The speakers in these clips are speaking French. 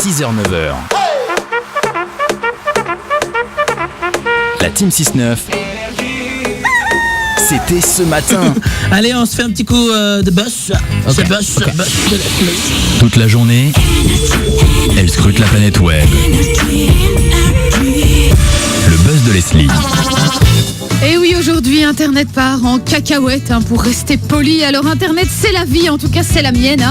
6h-9h. La Team 6-9, c'était ce matin. Allez, on se fait un petit coup de buzz. Okay. C'est buzz. Toute la journée, elle scrute la planète web. Le buzz de Leslie. Et oui, aujourd'hui, Internet part en cacahuète, pour rester poli. Alors, Internet, c'est la vie, en tout cas, c'est la mienne.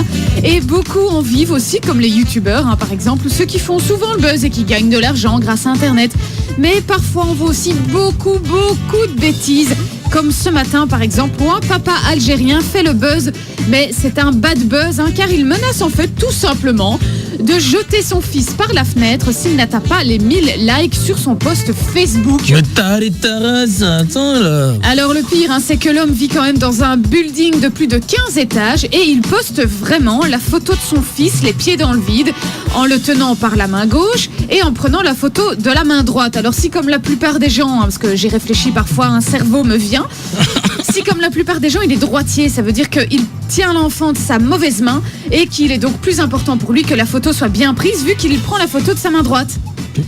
Et beaucoup en vivent aussi, comme les youtubeurs, par exemple, ceux qui font souvent le buzz et qui gagnent de l'argent grâce à Internet. Mais parfois, on voit aussi beaucoup de bêtises. Comme ce matin, par exemple, où un papa algérien fait le buzz. Mais c'est un bad buzz, car il menace en fait tout simplement de jeter son fils par la fenêtre s'il n'atteint pas les 1000 likes sur son post Facebook. Mais t'as les taras, attends là. Alors le pire, c'est que l'homme vit quand même dans un building de plus de 15 étages et il poste vraiment la photo de son fils, les pieds dans le vide, en le tenant par la main gauche et en prenant la photo de la main droite. Alors si comme la plupart des gens, parce que j'ai réfléchi parfois, un cerveau me vient, si comme la plupart des gens il est droitier, ça veut dire qu'il tient l'enfant de sa mauvaise main et qu'il est donc plus important pour lui que la photo soit bien prise vu qu'il prend la photo de sa main droite.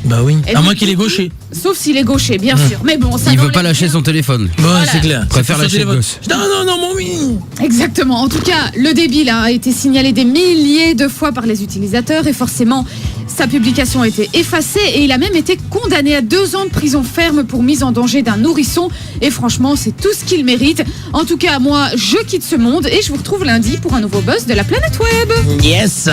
Bah oui, Et à donc, moins qu'il est gaucher. Sauf s'il est gaucher, bien sûr. Mais bon, ça Il veut n'enlève pas lâcher rien. son téléphone. Ouais, Voilà. c'est clair. Préfère Son lâcher le téléphone. gosse. Non, mamie. Exactement. En tout cas, le débile a été signalé des milliers de fois par les utilisateurs et forcément, sa publication a été effacée et il a même été condamné à 2 ans de prison ferme pour mise en danger d'un nourrisson. Et franchement, c'est tout ce qu'il mérite. En tout cas, moi, je quitte ce monde et je vous retrouve lundi pour un nouveau buzz de la planète web. Yes.